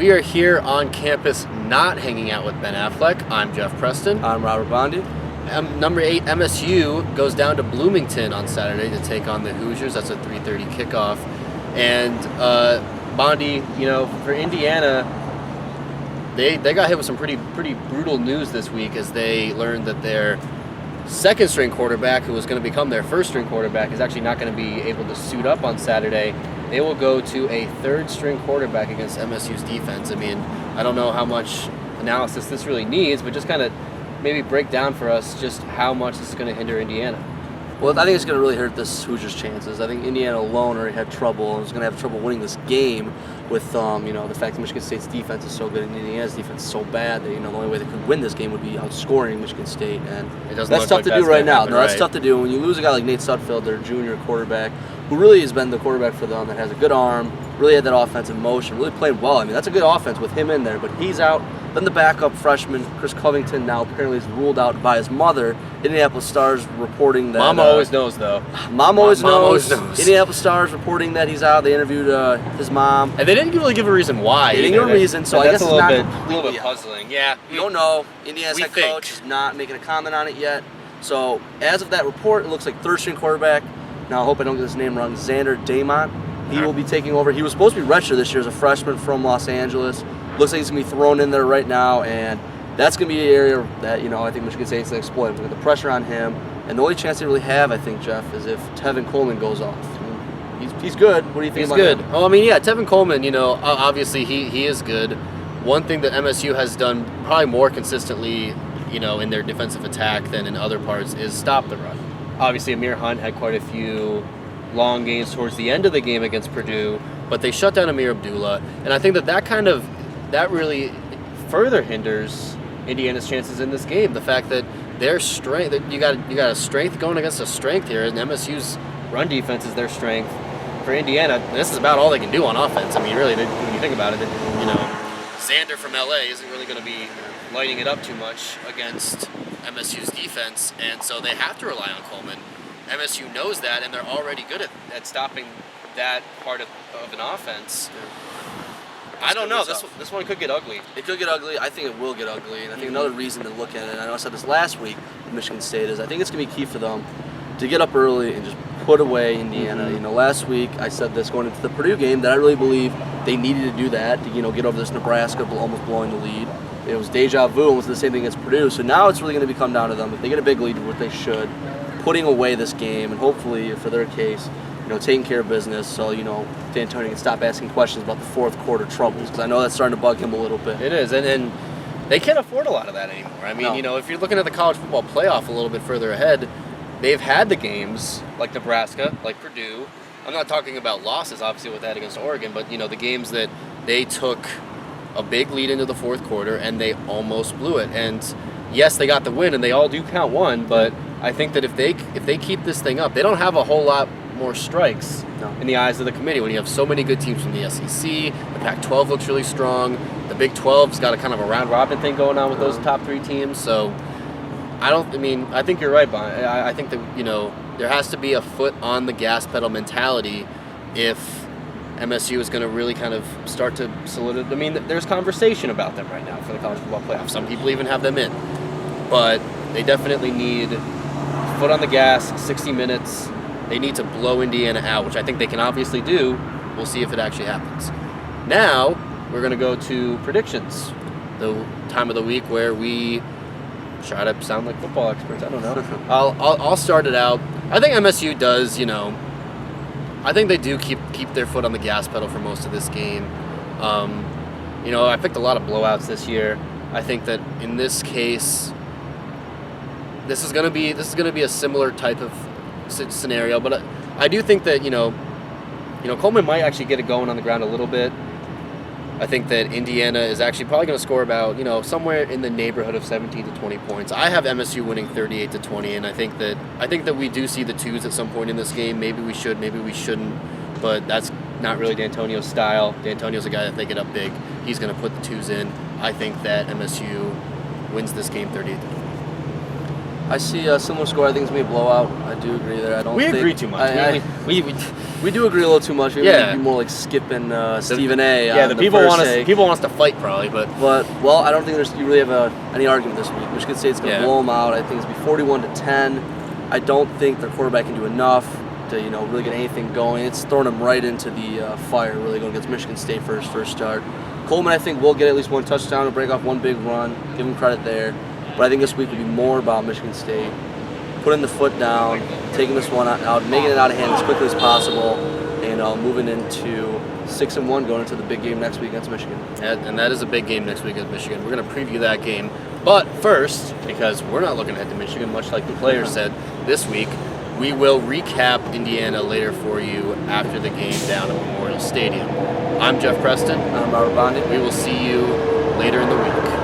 We are here on campus not hanging out with Ben Affleck. I'm Geoff Preston. I'm Robert Bondy. Number 8, MSU goes down to Bloomington on Saturday to take on the Hoosiers. That's a 3:30 kickoff. And Bondy, for Indiana, they got hit with some pretty brutal news this week as they learned that their second-string quarterback, who was going to become their first-string quarterback, is actually not going to be able to suit up on Saturday. They will go to a third-string quarterback against MSU's defense. I mean, I don't know how much analysis this really needs, but just kind of maybe break down for us just how much this is going to hinder Indiana. Well, I think it's going to really hurt this Hoosiers' chances. I think Indiana alone already had trouble and was going to have trouble winning this game with, the fact that Michigan State's defense is so good and Indiana's defense is so bad that, the only way they could win this game would be outscoring Michigan State. And that's tough to do right now. No, that's tough to do. When you lose a guy like Nate Sudfeld, their junior quarterback, who really has been the quarterback for them, that has a good arm, really had that offensive motion, really played well. I mean, that's a good offense with him in there, but he's out. Then the backup freshman, Chris Covington, now apparently is ruled out by his mother. Indianapolis Stars reporting that... Mama always knows, though. Mom always knows. Indianapolis Stars reporting that he's out. They interviewed his mom. And they didn't really give a reason why. They didn't give a reason, so I guess it's not a little bit puzzling. Yeah. We don't know. Indiana's head coach is not making a comment on it yet. So as of that report, it looks like third-string quarterback. Now, I hope I don't get his name wrong. Xander Damont. He will be taking over. He was supposed to be redshirt this year as a freshman from Los Angeles. Looks like he's going to be thrown in there right now, and that's going to be the area that, I think Michigan State's going to exploit. We're going to put the pressure on him, and the only chance they really have, I think, Geoff, is if Tevin Coleman goes off. He's good. What do you think about him? He's good. Oh, I mean, yeah, Tevin Coleman, obviously he is good. One thing that MSU has done probably more consistently, in their defensive attack than in other parts is stop the run. Obviously, Amir Hunt had quite a few long gains towards the end of the game against Purdue, but they shut down Amir Abdullah, and I think that really further hinders Indiana's chances in this game. The fact that their strength, that you got a strength going against a strength here, and MSU's run defense is their strength. For Indiana, this is about all they can do on offense. I mean, really, when you think about it, Xander from LA isn't really going to be lighting it up too much against MSU's defense, and so they have to rely on Coleman. MSU knows that, and they're already good at stopping that part of an offense. I don't know. This one could get ugly. It could get ugly. I think it will get ugly. And I think another reason to look at it, and I know I said this last week with Michigan State, is I think it's going to be key for them to get up early and just put away Indiana. Mm-hmm. Last week I said this going into the Purdue game, that I really believe they needed to do that to, get over this Nebraska almost blowing the lead. It was deja vu and was the same thing as Purdue. So now it's really going to come down to them. If they get a big lead, what they should, putting away this game, and hopefully, for their case, taking care of business so, D'Antoni can stop asking questions about the fourth quarter troubles, because I know that's starting to bug him a little bit. It is, and they can't afford a lot of that anymore. I mean, if you're looking at the college football playoff a little bit further ahead, they've had the games like Nebraska, like Purdue. I'm not talking about losses, obviously, with that against Oregon, but, the games that they took a big lead into the fourth quarter and they almost blew it. And yes, they got the win, and they all do count one, but I think that if they keep this thing up, they don't have a whole lot more strikes in the eyes of the committee when you have so many good teams from the SEC. The Pac-12 looks really strong. The Big 12's got a kind of a round-robin thing going on with those top three teams. So I think you're right, Bon. I think that, there has to be a foot on the gas pedal mentality if MSU is going to really kind of start to solidify. I mean, there's conversation about them right now for the college football playoff. Some people even have them in. But they definitely need foot on the gas, 60 minutes. They need to blow Indiana out, which I think they can obviously do. We'll see if it actually happens. Now, we're going to go to predictions, the time of the week where we try to sound like football experts. I don't know. I'll start it out. I think MSU does, I think they do keep their foot on the gas pedal for most of this game. I picked a lot of blowouts this year. I think that in this case, this is going to be a similar type of scenario, but I do think that Coleman might actually get it going on the ground a little bit. I think that Indiana is actually probably going to score about somewhere in the neighborhood of 17 to 20 points. I have MSU winning 38 to 20, and I think that we do see the twos at some point in this game. Maybe we should, maybe we shouldn't, but that's not really D'Antonio's style. D'Antonio's a guy that if they get up big, he's going to put the twos in. I think that MSU wins this game 38 to 20. I see a similar score. I think it's going to be a blowout. I do agree there. I don't We think... agree too much. We do agree a little too much. Maybe Yeah. we'd be more like Skip and Stephen A. Yeah, on the the people first want us. take. People want us to fight probably, but Well, I don't think you really have any argument this week. Michigan State's going to Yeah. blow them out. I think it's going to be 41-10. I don't think their quarterback can do enough to really get anything going. It's throwing them right into the fire, really going against Michigan State for his first start. Coleman, I think, will get at least one touchdown to break off one big run. Give him credit there. But I think this week will be more about Michigan State putting the foot down, taking this one out, making it out of hand as quickly as possible, and moving into 6-1 going into the big game next week against Michigan. and that is a big game next week against Michigan. We're going to preview that game. But first, because we're not looking ahead to Michigan, much like the players said this week, we will recap Indiana later for you after the game down at Memorial Stadium. I'm Geoff Preston. I'm Robert Bondy. We will see you later in the week.